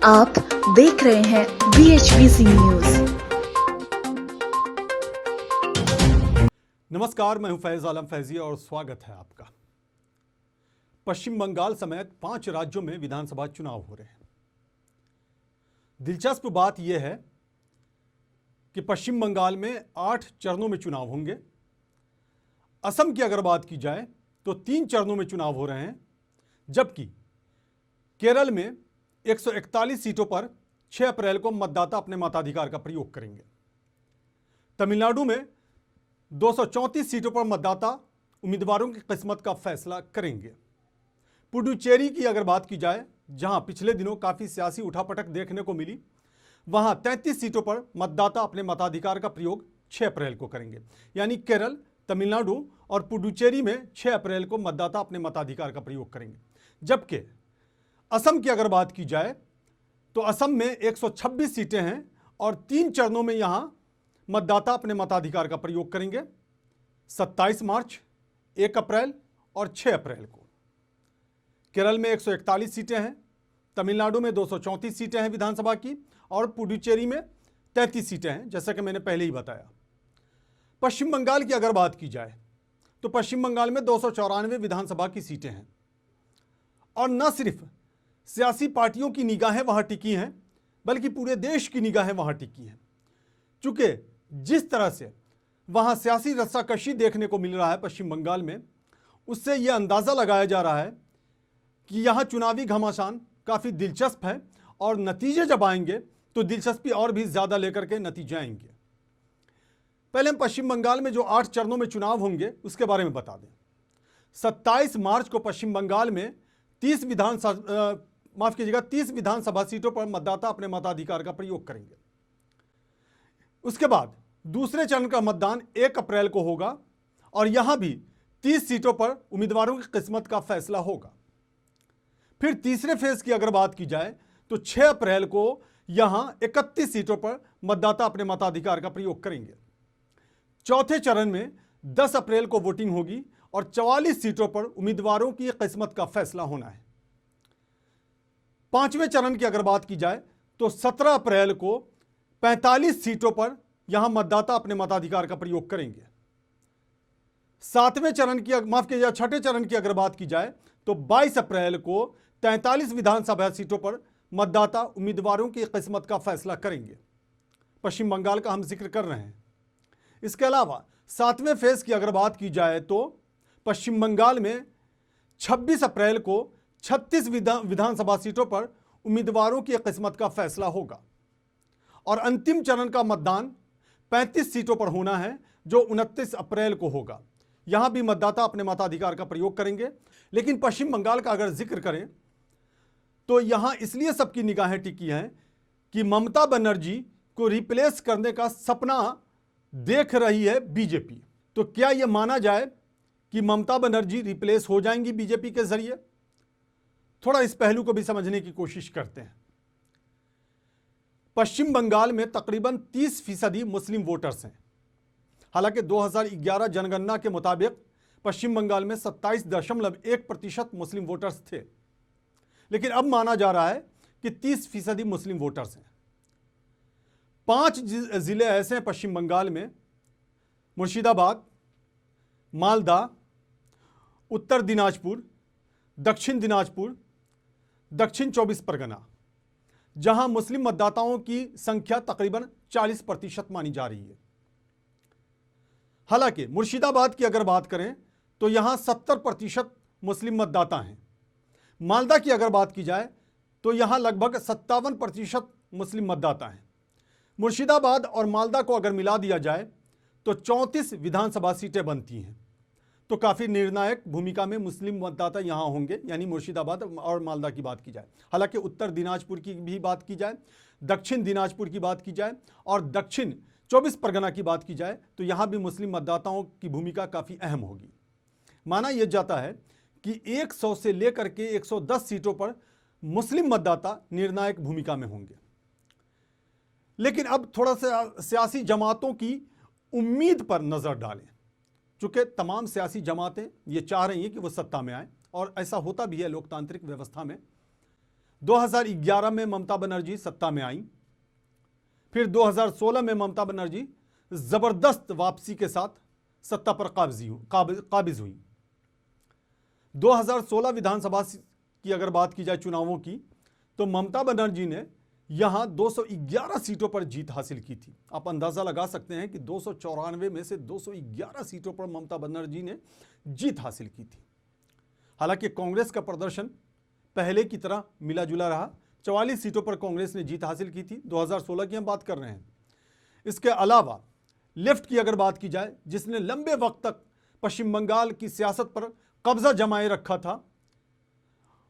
आप देख रहे हैं BHBC न्यूज। नमस्कार, मैं हूं फैज आलम फैजी और स्वागत है आपका। पश्चिम बंगाल समेत 5 राज्यों में विधानसभा चुनाव हो रहे हैं। दिलचस्प बात यह है कि पश्चिम बंगाल में 8 चरणों में चुनाव होंगे। असम की अगर बात की जाए तो 3 चरणों में चुनाव हो रहे हैं, जबकि केरल में 141 सीटों पर 6 अप्रैल को मतदाता अपने मताधिकार का प्रयोग करेंगे। तमिलनाडु में 234 सीटों पर मतदाता उम्मीदवारों की किस्मत का फैसला करेंगे। पुडुचेरी की अगर बात की जाए, जहां पिछले दिनों काफ़ी सियासी उठापटक देखने को मिली, वहां 33 सीटों पर मतदाता अपने मताधिकार का प्रयोग 6 अप्रैल को करेंगे। यानी केरल, तमिलनाडु और पुडुचेरी में 6 अप्रैल को मतदाता अपने मताधिकार का प्रयोग करेंगे। जबकि असम की अगर बात की जाए तो असम में 126 सीटें हैं और 3 चरणों में यहां मतदाता अपने मताधिकार का प्रयोग करेंगे। 27 मार्च, 1 अप्रैल और 6 अप्रैल को। केरल में 141 सीटें हैं, तमिलनाडु में 234 सीटें हैं विधानसभा की और पुडुचेरी में 33 सीटें हैं, जैसा कि मैंने पहले ही बताया। पश्चिम बंगाल की अगर बात की जाए तो पश्चिम बंगाल में 294 विधानसभा की सीटें हैं और न सिर्फ सियासी पार्टियों की निगाहें वहां टिकी हैं, बल्कि पूरे देश की निगाहें वहां टिकी हैं। चूंकि जिस तरह से वहां सियासी रस्साकशी देखने को मिल रहा है पश्चिम बंगाल में, उससे यह अंदाज़ा लगाया जा रहा है कि यहां चुनावी घमासान काफ़ी दिलचस्प है और नतीजे जब आएंगे तो दिलचस्पी और भी ज़्यादा लेकर के नतीजे आएंगे। पहले हम पश्चिम बंगाल में जो 8 चरणों में चुनाव होंगे उसके बारे में बता दें। 27 मार्च को पश्चिम बंगाल में 30 विधानसभा सीटों पर मतदाता अपने मताधिकार का प्रयोग करेंगे। उसके बाद दूसरे चरण का मतदान 1 अप्रैल को होगा और यहां भी 30 सीटों पर उम्मीदवारों की किस्मत का फैसला होगा। फिर तीसरे फेज की अगर बात की जाए तो 6 अप्रैल को यहां 31 सीटों पर मतदाता अपने मताधिकार का प्रयोग करेंगे। चौथे चरण में 10 अप्रैल को वोटिंग होगी और 44 सीटों पर उम्मीदवारों की किस्मत का फैसला होना है। पांचवें चरण की अगर बात की जाए तो 17 अप्रैल को 45 सीटों पर यहां मतदाता अपने मताधिकार का प्रयोग करेंगे। छठे चरण की अगर बात की जाए तो 22 अप्रैल को 43 विधानसभा सीटों पर मतदाता उम्मीदवारों की किस्मत का फैसला करेंगे। पश्चिम बंगाल का हम जिक्र कर रहे हैं। इसके अलावा 7वें फेज की अगर बात की जाए तो पश्चिम बंगाल में 26 अप्रैल को 36 विधानसभा सीटों पर उम्मीदवारों की किस्मत का फैसला होगा और अंतिम चरण का मतदान 35 सीटों पर होना है, जो 29 अप्रैल को होगा। यहां भी मतदाता अपने मताधिकार का प्रयोग करेंगे। लेकिन पश्चिम बंगाल का अगर जिक्र करें तो यहां इसलिए सबकी निगाहें टिकी हैं कि ममता बनर्जी को रिप्लेस करने का सपना देख रही है बीजेपी। तो क्या यह माना जाए कि ममता बनर्जी रिप्लेस हो जाएंगी बीजेपी के जरिए? थोड़ा इस पहलू को भी समझने की कोशिश करते हैं। पश्चिम बंगाल में तकरीबन 30% मुस्लिम वोटर्स हैं। हालांकि 2011 जनगणना के मुताबिक पश्चिम बंगाल में 27.1% मुस्लिम वोटर्स थे, लेकिन अब माना जा रहा है कि 30% मुस्लिम वोटर्स हैं। 5 जिले ऐसे हैं पश्चिम बंगाल में: मुर्शिदाबाद, मालदा, उत्तर दिनाजपुर, दक्षिण दिनाजपुर, दक्षिण 24 परगना, जहां मुस्लिम मतदाताओं की संख्या तकरीबन 40% मानी जा रही है। हालांकि मुर्शिदाबाद की अगर बात करें तो यहां 70% मुस्लिम मतदाता हैं। मालदा की अगर बात की जाए तो यहां लगभग 57% मुस्लिम मतदाता हैं। मुर्शिदाबाद और मालदा को अगर मिला दिया जाए तो 34 विधानसभा सीटें बनती हैं। तो काफ़ी निर्णायक भूमिका में मुस्लिम मतदाता यहाँ होंगे, यानी मुर्शिदाबाद और मालदा की बात की जाए। हालांकि उत्तर दिनाजपुर की भी बात की जाए, दक्षिण दिनाजपुर की बात की जाए और दक्षिण 24 परगना की बात की जाए तो यहाँ भी मुस्लिम मतदाताओं की भूमिका काफ़ी अहम होगी। माना यह जाता है कि 100 से लेकर के 110 सीटों पर मुस्लिम मतदाता निर्णायक भूमिका में होंगे। लेकिन अब थोड़ा सा सियासी जमातों की उम्मीद पर नज़र डालें। चूँकि तमाम सियासी जमातें ये चाह रही हैं कि वो सत्ता में आए और ऐसा होता भी है लोकतांत्रिक व्यवस्था में। 2011 में ममता बनर्जी सत्ता में आई, फिर 2016 में ममता बनर्जी जबरदस्त वापसी के साथ सत्ता पर काबिज हुई। 2016 विधानसभा की अगर बात की जाए चुनावों की, तो ममता बनर्जी ने यहां 211 सीटों पर जीत हासिल की थी। आप अंदाजा लगा सकते हैं कि 294 में से 211 सीटों पर ममता बनर्जी ने जीत हासिल की थी। हालांकि कांग्रेस का प्रदर्शन पहले की तरह मिला जुला रहा। 44 सीटों पर कांग्रेस ने जीत हासिल की थी। 2016 की हम बात कर रहे हैं। इसके अलावा लेफ्ट की अगर बात की जाए, जिसने लंबे वक्त तक पश्चिम बंगाल की सियासत पर कब्जा जमाए रखा था,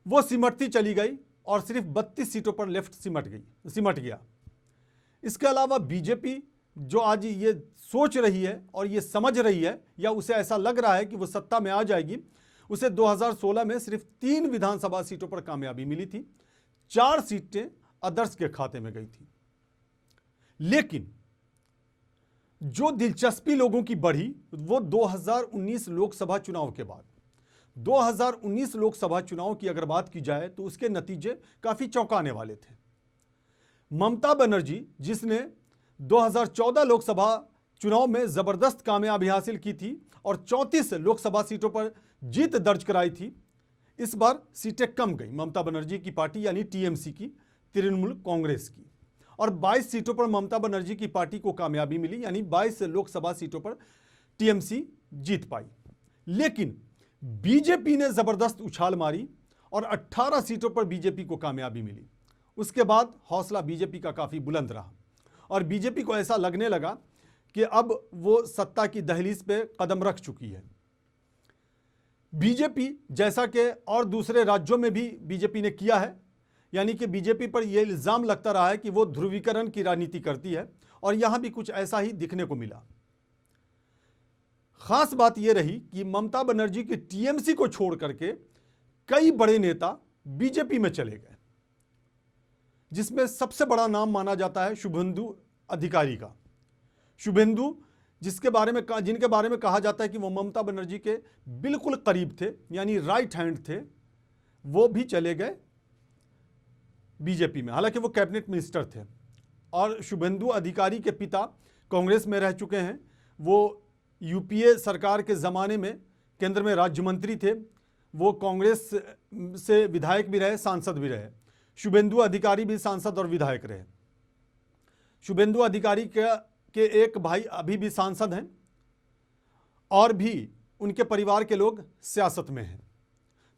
वो सिमटती चली गई और सिर्फ 32 सीटों पर लेफ्ट सिमट गया। इसके अलावा बीजेपी जो आज ये सोच रही है और ये समझ रही है, या उसे ऐसा लग रहा है कि वो सत्ता में आ जाएगी, उसे 2016 में सिर्फ 3 विधानसभा सीटों पर कामयाबी मिली थी। 4 सीटें अदर्स के खाते में गई थी। लेकिन जो दिलचस्पी लोगों की बढ़ी वो 2019 लोकसभा चुनाव के बाद। 2019 लोकसभा चुनाव की अगर बात की जाए तो उसके नतीजे काफी चौंकाने वाले थे। ममता बनर्जी, जिसने 2014 लोकसभा चुनाव में जबरदस्त कामयाबी हासिल की थी और 34 लोकसभा सीटों पर जीत दर्ज कराई थी, इस बार सीटें कम गई ममता बनर्जी की पार्टी यानी टीएमसी की, तृणमूल कांग्रेस की, और 22 सीटों पर ममता बनर्जी की पार्टी को कामयाबी मिली, यानी 22 लोकसभा सीटों पर टीएमसी जीत पाई। लेकिन बीजेपी ने जबरदस्त उछाल मारी और 18 सीटों पर बीजेपी को कामयाबी मिली। उसके बाद हौसला बीजेपी का काफी बुलंद रहा और बीजेपी को ऐसा लगने लगा कि अब वो सत्ता की दहलीज पे कदम रख चुकी है। बीजेपी, जैसा कि और दूसरे राज्यों में भी बीजेपी ने किया है, यानी कि बीजेपी पर यह इल्जाम लगता रहा है कि वो ध्रुवीकरण की राजनीति करती है, और यहां भी कुछ ऐसा ही दिखने को मिला। खास बात यह रही कि ममता बनर्जी की टीएमसी को छोड़ करके कई बड़े नेता बीजेपी में चले गए, जिसमें सबसे बड़ा नाम माना जाता है शुभेंदु अधिकारी का। शुभेंदु जिनके बारे में कहा जाता है कि वो ममता बनर्जी के बिल्कुल करीब थे, यानी राइट हैंड थे, वो भी चले गए बीजेपी में। हालांकि वो कैबिनेट मिनिस्टर थे और शुभेंदु अधिकारी के पिता कांग्रेस में रह चुके हैं। वो यूपीए सरकार के ज़माने में केंद्र में राज्य मंत्री थे। वो कांग्रेस से विधायक भी रहे, सांसद भी रहे। शुभेंदु अधिकारी भी सांसद और विधायक रहे। शुभेंदु अधिकारी के एक भाई अभी भी सांसद हैं और भी उनके परिवार के लोग सियासत में हैं।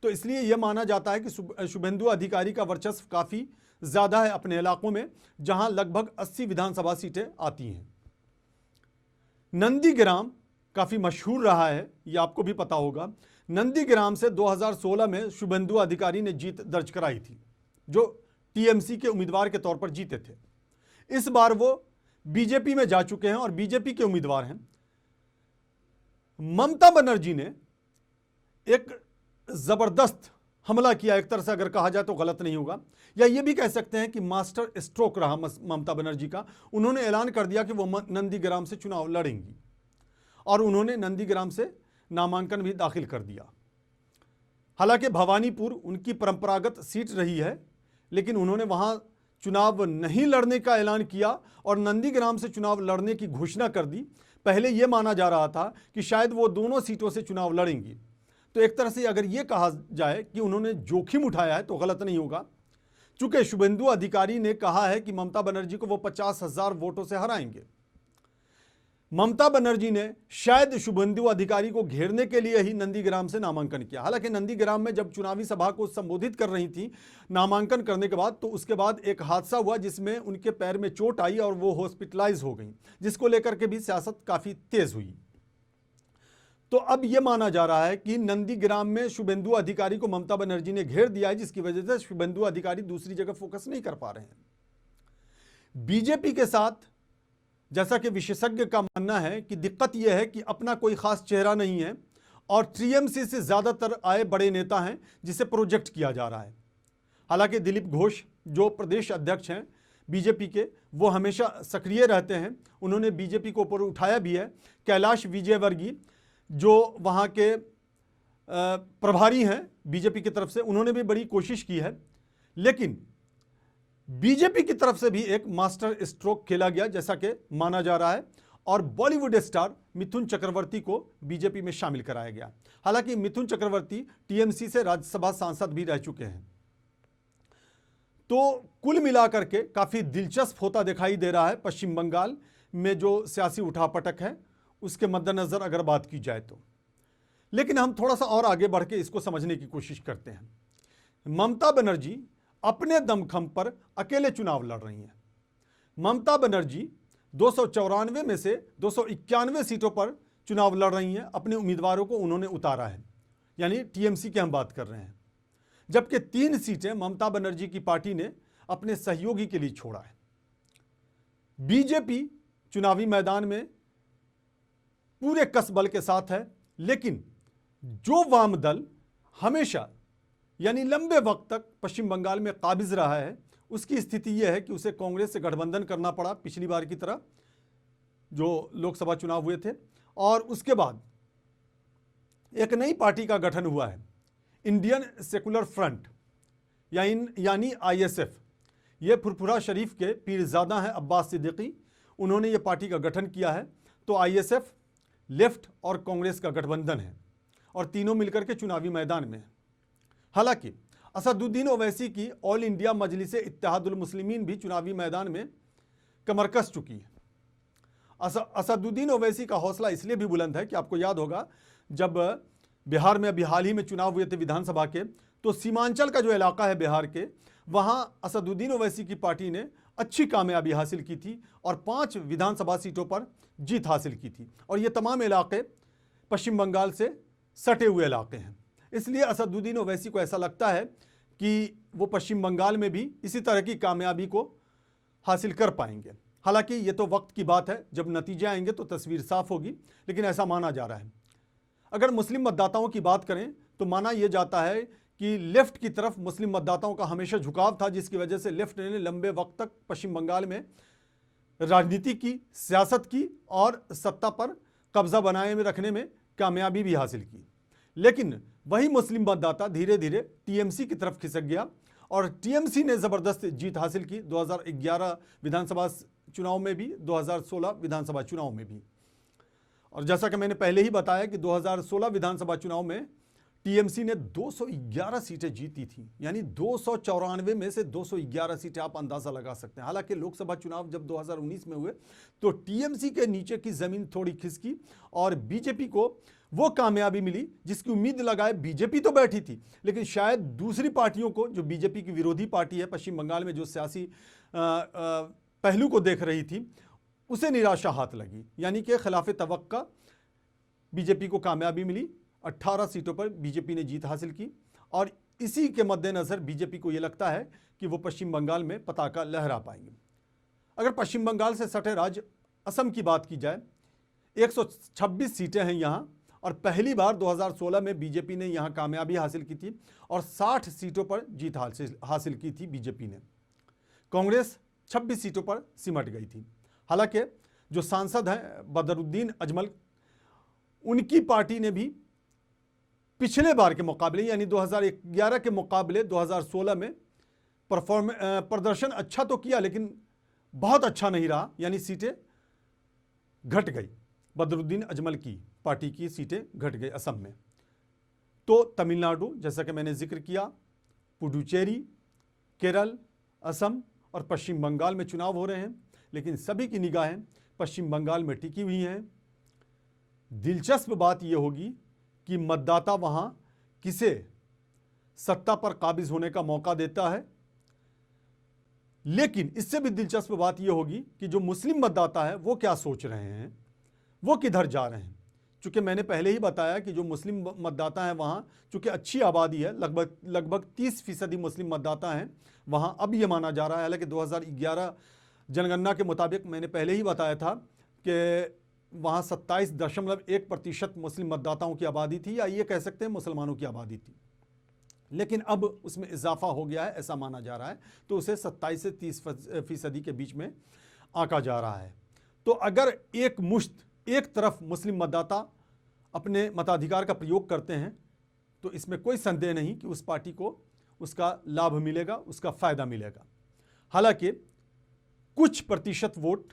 तो इसलिए यह माना जाता है कि शुभेंदु अधिकारी का वर्चस्व काफ़ी ज़्यादा है अपने इलाकों में, जहां लगभग 80 विधानसभा सीटें आती हैं। नंदीग्राम काफ़ी मशहूर रहा है, ये आपको भी पता होगा। नंदीग्राम से 2016 में शुभेंदु अधिकारी ने जीत दर्ज कराई थी, जो टीएमसी के उम्मीदवार के तौर पर जीते थे। इस बार वो बीजेपी में जा चुके हैं और बीजेपी के उम्मीदवार हैं। ममता बनर्जी ने एक जबरदस्त हमला किया, एक तरह से अगर कहा जाए तो गलत नहीं होगा, या ये भी कह सकते हैं कि मास्टर स्ट्रोक रहा ममता बनर्जी का। उन्होंने ऐलान कर दिया कि वो नंदीग्राम से चुनाव लड़ेंगी और उन्होंने नंदीग्राम से नामांकन भी दाखिल कर दिया। हालांकि भवानीपुर उनकी परंपरागत सीट रही है, लेकिन उन्होंने वहां चुनाव नहीं लड़ने का ऐलान किया और नंदीग्राम से चुनाव लड़ने की घोषणा कर दी। पहले यह माना जा रहा था कि शायद वो दोनों सीटों से चुनाव लड़ेंगी। तो एक तरह से अगर यह कहा जाए कि उन्होंने जोखिम उठाया है तो गलत नहीं होगा, चूंकि शुभेंदु अधिकारी ने कहा है कि ममता बनर्जी को वो 50,000 वोटों से हराएंगे। ममता बनर्जी ने शायद शुभेंदु अधिकारी को घेरने के लिए ही नंदीग्राम से नामांकन किया। हालांकि नंदीग्राम में जब चुनावी सभा को संबोधित कर रही थी नामांकन करने के बाद, तो उसके बाद एक हादसा हुआ जिसमें उनके पैर में चोट आई और वो हॉस्पिटलाइज हो गई, जिसको लेकर के भी सियासत काफी तेज हुई। तो अब यह माना जा रहा है कि नंदीग्राम में शुभेंदु अधिकारी को ममता बनर्जी ने घेर दिया है, जिसकी वजह से शुभेंदु अधिकारी दूसरी जगह फोकस नहीं कर पा रहे हैं। बीजेपी के साथ जैसा कि विशेषज्ञ का मानना है कि दिक्कत यह है कि अपना कोई खास चेहरा नहीं है और टीएमसी से ज़्यादातर आए बड़े नेता हैं जिसे प्रोजेक्ट किया जा रहा है। हालांकि दिलीप घोष जो प्रदेश अध्यक्ष हैं बीजेपी के, वो हमेशा सक्रिय रहते हैं, उन्होंने बीजेपी को ऊपर उठाया भी है। कैलाश विजयवर्गीय जो वहाँ के प्रभारी हैं बीजेपी की तरफ से, उन्होंने भी बड़ी कोशिश की है, लेकिन बीजेपी की तरफ से भी एक मास्टर स्ट्रोक खेला गया जैसा कि माना जा रहा है और बॉलीवुड स्टार मिथुन चक्रवर्ती को बीजेपी में शामिल कराया गया। हालांकि मिथुन चक्रवर्ती टीएमसी से राज्यसभा सांसद भी रह चुके हैं। तो कुल मिलाकर के काफी दिलचस्प होता दिखाई दे रहा है पश्चिम बंगाल में जो सियासी उठापटक है उसके मद्देनजर अगर बात की जाए तो। लेकिन हम थोड़ा सा और आगे बढ़ के इसको समझने की कोशिश करते हैं। ममता बनर्जी अपने दमखम पर अकेले चुनाव लड़ रही हैं। ममता बनर्जी 294 में से 291 सीटों पर चुनाव लड़ रही हैं। अपने उम्मीदवारों को उन्होंने उतारा है, यानी टीएमसी की हम बात कर रहे हैं। जबकि 3 सीटें ममता बनर्जी की पार्टी ने अपने सहयोगी के लिए छोड़ा है। बीजेपी चुनावी मैदान में पूरे कसबल के साथ है, लेकिन जो वाम दल हमेशा यानी लंबे वक्त तक पश्चिम बंगाल में काबिज रहा है, उसकी स्थिति यह है कि उसे कांग्रेस से गठबंधन करना पड़ा पिछली बार की तरह जो लोकसभा चुनाव हुए थे। और उसके बाद एक नई पार्टी का गठन हुआ है, इंडियन सेकुलर फ्रंट यानी आईएसएफ। ये फुरफुरा शरीफ के पीरजादा हैं अब्बास सिद्दीकी, उन्होंने ये पार्टी का गठन किया है। तो आईएसएफ, लेफ्ट और कांग्रेस का गठबंधन है और तीनों मिलकर के चुनावी मैदान में है। हालांकि असदुद्दीन ओवैसी की ऑल इंडिया मजलिस इत्तेहादुल मुस्लिमीन भी चुनावी मैदान में कमर कस चुकी है। असदुद्दीन ओवैसी का हौसला इसलिए भी बुलंद है कि आपको याद होगा जब बिहार में अभी हाल ही में चुनाव हुए थे विधानसभा के, तो सीमांचल का जो इलाका है बिहार के, वहां असदुद्दीन ओवैसी की पार्टी ने अच्छी कामयाबी हासिल की थी और 5 विधानसभा सीटों पर जीत हासिल की थी। और ये तमाम इलाके पश्चिम बंगाल से सटे हुए इलाके हैं। इसलिए असदुद्दीन ओवैसी को ऐसा लगता है कि वो पश्चिम बंगाल में भी इसी तरह की कामयाबी को हासिल कर पाएंगे। हालांकि ये तो वक्त की बात है, जब नतीजे आएंगे तो तस्वीर साफ होगी, लेकिन ऐसा माना जा रहा है। अगर मुस्लिम मतदाताओं की बात करें तो माना यह जाता है कि लेफ्ट की तरफ मुस्लिम मतदाताओं का हमेशा झुकाव था, जिसकी वजह से लेफ्ट ने लंबे वक्त तक पश्चिम बंगाल में राजनीति की, सियासत की और सत्ता पर कब्जा बनाए में रखने में कामयाबी भी हासिल की। लेकिन वही मुस्लिम मतदाता धीरे धीरे टीएमसी की तरफ खिसक गया और टीएमसी ने ज़बरदस्त जीत हासिल की 2011 विधानसभा चुनाव में भी, 2016 विधानसभा चुनाव में भी। और जैसा कि मैंने पहले ही बताया कि 2016 विधानसभा चुनाव में टीएमसी ने 211 सीटें जीती थी, यानी 294 में से 211 सीटें, आप अंदाज़ा लगा सकते हैं। हालांकि लोकसभा चुनाव जब 2019 में हुए तो टीएमसी के नीचे की ज़मीन थोड़ी खिसकी और बीजेपी को वो कामयाबी मिली जिसकी उम्मीद लगाए बीजेपी तो बैठी थी, लेकिन शायद दूसरी पार्टियों को, जो बीजेपी की विरोधी पार्टी है पश्चिम बंगाल में, जो सियासी पहलू को देख रही थी, उसे निराशा हाथ लगी। यानी कि खिलाफ तवक्का बीजेपी को कामयाबी मिली, 18 सीटों पर बीजेपी ने जीत हासिल की और इसी के मद्देनज़र बीजेपी को यह लगता है कि वो पश्चिम बंगाल में पताका लहरा पाएंगे। अगर पश्चिम बंगाल से सटे राज्य असम की बात की जाए, 126 सीटें हैं यहाँ और पहली बार 2016 में बीजेपी ने यहाँ कामयाबी हासिल की थी और 60 सीटों पर जीत हासिल की थी बीजेपी ने। कांग्रेस 26 सीटों पर सिमट गई थी। हालांकि जो सांसद हैं बदरुद्दीन अजमल, उनकी पार्टी ने भी पिछले बार के मुकाबले यानी 2011 के मुकाबले 2016 में प्रदर्शन अच्छा तो किया, लेकिन बहुत अच्छा नहीं रहा, यानी सीटें घट गई। बदरुद्दीन अजमल की पार्टी की सीटें घट गई असम में। तो तमिलनाडु, जैसा कि मैंने जिक्र किया, पुडुचेरी, केरल, असम और पश्चिम बंगाल में चुनाव हो रहे हैं, लेकिन सभी की निगाहें पश्चिम बंगाल में टिकी हुई हैं। दिलचस्प बात यह होगी कि मतदाता वहां किसे सत्ता पर काबिज होने का मौका देता है। लेकिन इससे भी दिलचस्प बात यह होगी कि जो मुस्लिम मतदाता है वो क्या सोच रहे हैं, वो किधर जा रहे हैं। चूंकि मैंने पहले ही बताया कि जो मुस्लिम मतदाता हैं वहाँ, चूंकि अच्छी आबादी है, लगभग 30% मुस्लिम मतदाता हैं वहाँ, अब ये माना जा रहा है। हालांकि 2011 जनगणना के मुताबिक मैंने पहले ही बताया था कि वहाँ 27.1% मुस्लिम मतदाताओं की आबादी थी, या ये कह सकते हैं मुसलमानों की आबादी थी, लेकिन अब उसमें इजाफा हो गया है, ऐसा माना जा रहा है। तो उसे 27 से 30% के बीच में आंका जा रहा है। तो अगर एक तरफ मुस्लिम मतदाता अपने मताधिकार का प्रयोग करते हैं तो इसमें कोई संदेह नहीं कि उस पार्टी को उसका लाभ मिलेगा, उसका फ़ायदा मिलेगा। हालांकि कुछ प्रतिशत वोट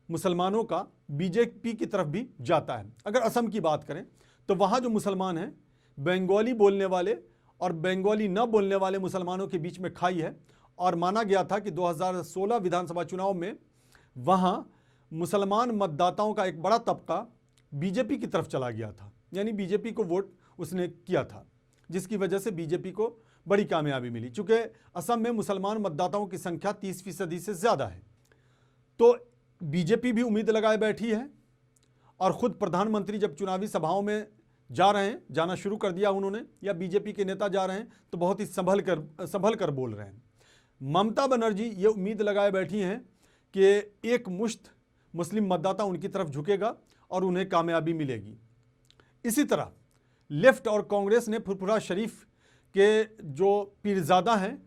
मुसलमानों का बीजेपी की तरफ भी जाता है। अगर असम की बात करें तो वहाँ जो मुसलमान हैं, बंगाली बोलने वाले और बंगाली न बोलने वाले मुसलमानों के बीच में खाई है, और माना गया था कि 2016 विधानसभा चुनाव में वहाँ मुसलमान मतदाताओं का एक बड़ा तबका बीजेपी की तरफ चला गया था, यानी बीजेपी को वोट उसने किया था, जिसकी वजह से बीजेपी को बड़ी कामयाबी मिली। चूँकि असम में मुसलमान मतदाताओं की संख्या 30% से ज़्यादा है, तो बीजेपी भी उम्मीद लगाए बैठी है। और ख़ुद प्रधानमंत्री जब चुनावी सभाओं में जा रहे हैं, जाना शुरू कर दिया उन्होंने, या बीजेपी के नेता जा रहे हैं, तो बहुत ही संभल कर बोल रहे हैं। ममता बनर्जी ये उम्मीद लगाए बैठी हैं कि एक मुश्त मुस्लिम मतदाता उनकी तरफ झुकेगा और उन्हें कामयाबी मिलेगी। इसी तरह लेफ्ट और कांग्रेस ने फुरफुरा शरीफ के जो पीरजादा हैं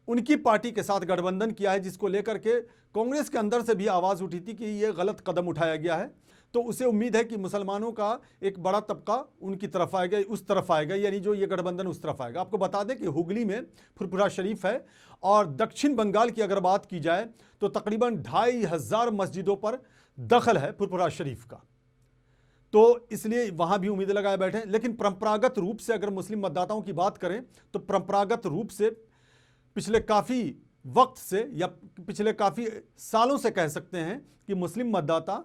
उनकी पार्टी के साथ गठबंधन किया है, जिसको लेकर के कांग्रेस के अंदर से भी आवाज़ उठी थी कि ये गलत कदम उठाया गया है। तो उसे उम्मीद है कि मुसलमानों का एक बड़ा तबका उनकी तरफ आएगा, उस तरफ आएगा, यानी जो ये गठबंधन उस तरफ आएगा। आपको बता दें कि हुगली में फुरफुरा शरीफ है, और दक्षिण बंगाल की अगर बात की जाए तो तकरीबन 2500 मस्जिदों पर दखल है फुरफुरा शरीफ का, तो इसलिए वहाँ भी उम्मीद लगाए बैठे हैं। लेकिन परंपरागत रूप से अगर मुस्लिम मतदाताओं की बात करें तो परंपरागत रूप से पिछले काफ़ी वक्त से या पिछले काफ़ी सालों से कह सकते हैं कि मुस्लिम मतदाता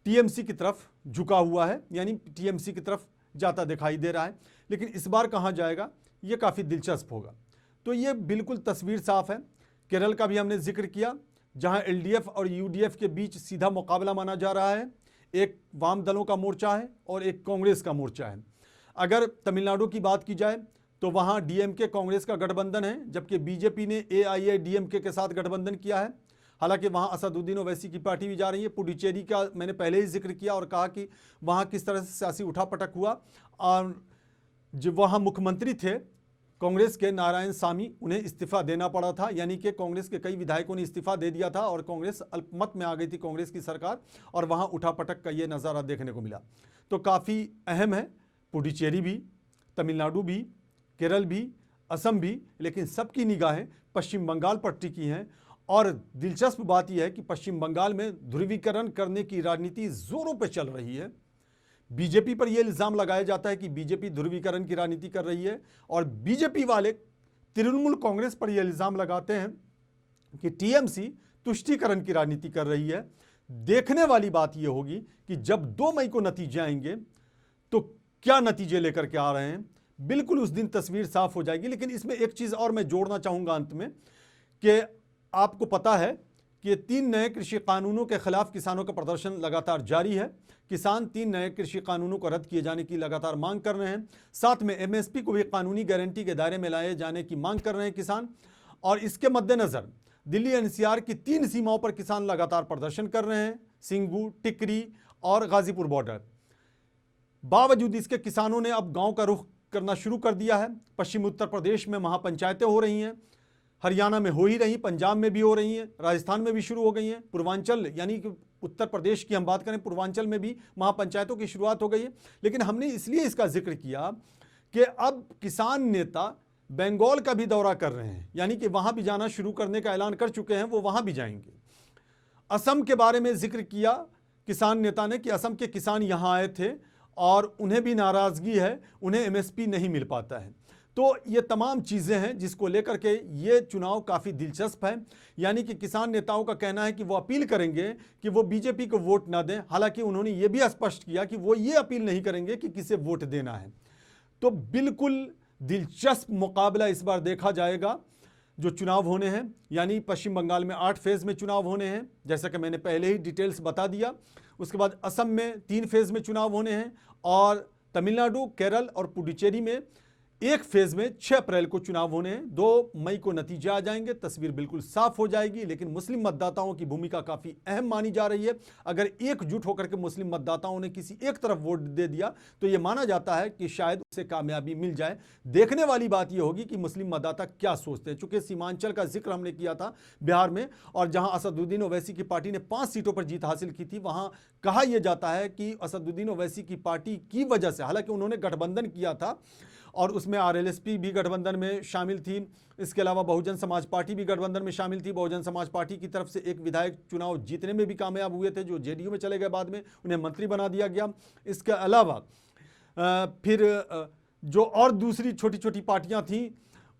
टीएमसी की तरफ झुका हुआ है, यानी टीएमसी की तरफ जाता दिखाई दे रहा है। लेकिन इस बार कहाँ जाएगा ये काफ़ी दिलचस्प होगा। तो ये बिल्कुल तस्वीर साफ है। केरल का भी हमने जिक्र किया, जहाँ एलडीएफ और यूडीएफ के बीच सीधा मुकाबला माना जा रहा है। एक वाम दलों का मोर्चा है और एक कांग्रेस का मोर्चा है। अगर तमिलनाडु की बात की जाए तो वहाँ डीएमके कांग्रेस का गठबंधन है, जबकि बीजेपी ने एआईएडीएमके के साथ गठबंधन किया है। हालांकि वहाँ असदुद्दीन ओवैसी की पार्टी भी जा रही है। पुडुचेरी का मैंने पहले ही जिक्र किया और कहा कि वहाँ किस तरह से सियासी उठापटक हुआ, और जो वहाँ मुख्यमंत्री थे कांग्रेस के नारायण सामी, उन्हें इस्तीफा देना पड़ा था, यानी कि कांग्रेस के कई विधायकों ने इस्तीफा दे दिया था और कांग्रेस अल्पमत में आ गई थी कांग्रेस की सरकार, और वहाँ उठापटक का ये नज़ारा देखने को मिला। तो काफ़ी अहम है पुडुचेरी भी, तमिलनाडु भी, केरल भी, असम भी, लेकिन सबकी निगाहें पश्चिम बंगाल पर टिकी हैं। और दिलचस्प बात यह है कि पश्चिम बंगाल में ध्रुवीकरण करने की राजनीति जोरों पर चल रही है। बीजेपी पर यह इल्ज़ाम लगाया जाता है कि बीजेपी ध्रुवीकरण की राजनीति कर रही है, और बीजेपी वाले तृणमूल कांग्रेस पर यह इल्ज़ाम लगाते हैं कि टीएमसी तुष्टीकरण की राजनीति कर रही है। देखने वाली बात यह होगी कि जब 2 मई को नतीजे आएंगे तो क्या नतीजे लेकर के आ रहे हैं, बिल्कुल उस दिन तस्वीर साफ हो जाएगी। लेकिन इसमें एक चीज़ और मैं जोड़ना चाहूँगा अंत में, कि आपको पता है कि 3 नए कृषि कानूनों के खिलाफ किसानों का प्रदर्शन लगातार जारी है। किसान 3 नए कृषि कानूनों को रद्द किए जाने की लगातार मांग कर रहे हैं। साथ में एमएसपी को भी कानूनी गारंटी के दायरे में लाए जाने की मांग कर रहे हैं किसान। और इसके मद्देनज़र दिल्ली एनसीआर की 3 सीमाओं पर किसान लगातार प्रदर्शन कर रहे हैं, सिंगू, टिकरी और गाजीपुर बॉर्डर। बावजूद इसके किसानों ने अब गाँव का रुख करना शुरू कर दिया है। पश्चिमी उत्तर प्रदेश में महापंचायतें हो रही हैं, हरियाणा में हो ही रही, पंजाब में भी हो रही हैं, राजस्थान में भी शुरू हो गई हैं, पूर्वांचल यानी कि उत्तर प्रदेश की हम बात करें, पूर्वांचल में भी महापंचायतों की शुरुआत हो गई है। लेकिन हमने इसलिए इसका जिक्र किया कि अब किसान नेता बंगाल का भी दौरा कर रहे हैं, यानी कि वहाँ भी जाना शुरू करने का ऐलान कर चुके हैं, वो वहाँ भी जाएंगे। असम के बारे में जिक्र किया किसान नेता ने कि असम के किसान यहाँ आए थे और उन्हें भी नाराज़गी है, उन्हें एमएसपी नहीं मिल पाता है। तो ये तमाम चीज़ें हैं जिसको लेकर के ये चुनाव काफ़ी दिलचस्प है। यानी कि किसान नेताओं का कहना है कि वो अपील करेंगे कि वो बीजेपी को वोट ना दें। हालांकि उन्होंने ये भी स्पष्ट किया कि वो ये अपील नहीं करेंगे कि किसे वोट देना है। तो बिल्कुल दिलचस्प मुकाबला इस बार देखा जाएगा जो चुनाव होने हैं। यानी पश्चिम बंगाल में 8 फेज़ में चुनाव होने हैं, जैसा कि मैंने पहले ही डिटेल्स बता दिया। उसके बाद असम में 3 फेज़ में चुनाव होने हैं, और तमिलनाडु, केरल और पुडुचेरी में 1 फेज़ में 6 अप्रैल को चुनाव होने हैं। 2 मई को नतीजे आ जाएंगे, तस्वीर बिल्कुल साफ हो जाएगी। लेकिन मुस्लिम मतदाताओं की भूमिका काफ़ी अहम मानी जा रही है। अगर एकजुट होकर के मुस्लिम मतदाताओं ने किसी एक तरफ वोट दे दिया तो ये माना जाता है कि शायद उसे कामयाबी मिल जाए। देखने वाली बात यह होगी कि मुस्लिम मतदाता क्या सोचते हैं। चूँकि सीमांचल का जिक्र हमने किया था बिहार में, और जहाँ असदुद्दीन ओवैसी की पार्टी ने 5 सीटों पर जीत हासिल की थी, वहाँ कहा यह जाता है कि असदुद्दीन ओवैसी की पार्टी की वजह से, हालांकि उन्होंने गठबंधन किया था और उसमें आरएलएसपी भी गठबंधन में शामिल थी। इसके अलावा बहुजन समाज पार्टी भी गठबंधन में शामिल थी। बहुजन समाज पार्टी की तरफ से एक विधायक चुनाव जीतने में भी कामयाब हुए थे, जो जेडीयू में चले गए, बाद में उन्हें मंत्री बना दिया गया। इसके अलावा फिर जो और दूसरी छोटी छोटी पार्टियां थीं,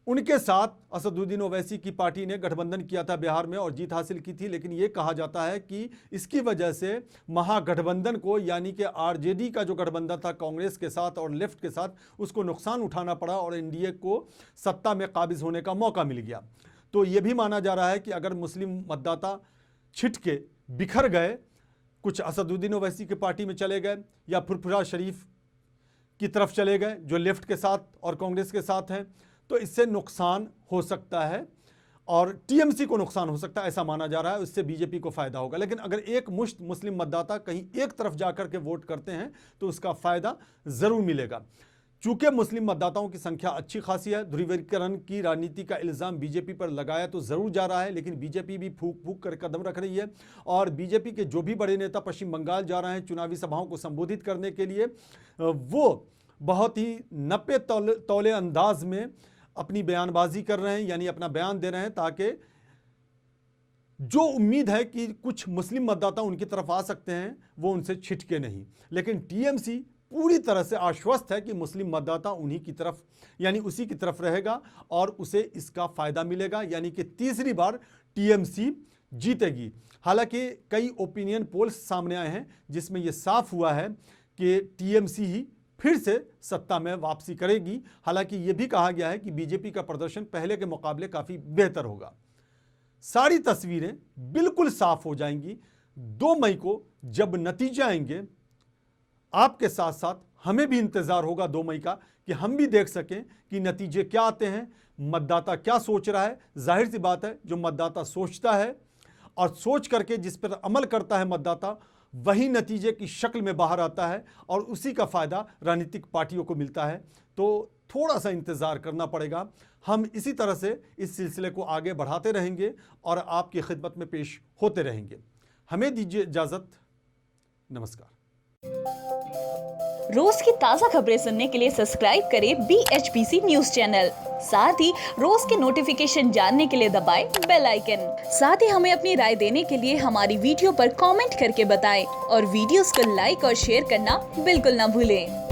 उनके साथ असदुद्दीन ओवैसी की पार्टी ने गठबंधन किया था बिहार में और जीत हासिल की थी। लेकिन ये कहा जाता है कि इसकी वजह से महागठबंधन को, यानी कि आरजेडी का जो गठबंधन था कांग्रेस के साथ और लेफ्ट के साथ, उसको नुकसान उठाना पड़ा और एनडीए को सत्ता में काबिज होने का मौका मिल गया। तो ये भी माना जा रहा है कि अगर मुस्लिम मतदाता छिट के बिखर गए, कुछ असदुद्दीन ओवैसी की पार्टी में चले गए या फुरफुरा शरीफ की तरफ चले गए जो लेफ्ट के साथ और कांग्रेस के साथ हैं, तो इससे नुकसान हो सकता है और टीएमसी को नुकसान हो सकता है, ऐसा माना जा रहा है। उससे बीजेपी को फायदा होगा। लेकिन अगर एक मुश्त मुस्लिम मतदाता कहीं एक तरफ जाकर के वोट करते हैं तो उसका फायदा जरूर मिलेगा। चूंकि मुस्लिम मतदाताओं की संख्या अच्छी खासी है, ध्रुवीकरण की राजनीति का इल्ज़ाम बीजेपी पर लगाया तो ज़रूर जा रहा है, लेकिन बीजेपी भी फूक फूक कर कदम रख रही है। और बीजेपी के जो भी बड़े नेता पश्चिम बंगाल जा रहे हैं चुनावी सभाओं को संबोधित करने के लिए, वो बहुत ही नपे तौले अंदाज में अपनी बयानबाजी कर रहे हैं, यानी अपना बयान दे रहे हैं, ताकि जो उम्मीद है कि कुछ मुस्लिम मतदाता उनकी तरफ आ सकते हैं वो उनसे छिटके नहीं। लेकिन टीएमसी पूरी तरह से आश्वस्त है कि मुस्लिम मतदाता उन्हीं की तरफ, यानी उसी की तरफ रहेगा और उसे इसका फायदा मिलेगा, यानी कि तीसरी बार टीएमसी जीतेगी। हालांकि कई ओपिनियन पोल्स सामने आए हैं जिसमें यह साफ हुआ है कि टीएमसी ही फिर से सत्ता में वापसी करेगी। हालांकि यह भी कहा गया है कि बीजेपी का प्रदर्शन पहले के मुकाबले काफी बेहतर होगा। सारी तस्वीरें बिल्कुल साफ हो जाएंगी 2 मई को जब नतीजे आएंगे। आपके साथ साथ हमें भी इंतजार होगा 2 मई का कि हम भी देख सकें कि नतीजे क्या आते हैं, मतदाता क्या सोच रहा है। जाहिर सी बात है, जो मतदाता सोचता है और सोच करके जिस पर अमल करता है मतदाता, वही नतीजे की शक्ल में बाहर आता है और उसी का फायदा राजनीतिक पार्टियों को मिलता है। तो थोड़ा सा इंतजार करना पड़ेगा। हम इसी तरह से इस सिलसिले को आगे बढ़ाते रहेंगे और आपकी खिदमत में पेश होते रहेंगे। हमें दीजिए इजाजत। नमस्कार। रोज की ताजा खबरें सुनने के लिए सब्सक्राइब करें BHPC न्यूज चैनल। साथ ही रोज के नोटिफिकेशन जानने के लिए दबाएं बेल आइकन। साथ ही हमें अपनी राय देने के लिए हमारी वीडियो पर कमेंट करके बताएं और वीडियोस को लाइक और शेयर करना बिल्कुल ना भूलें।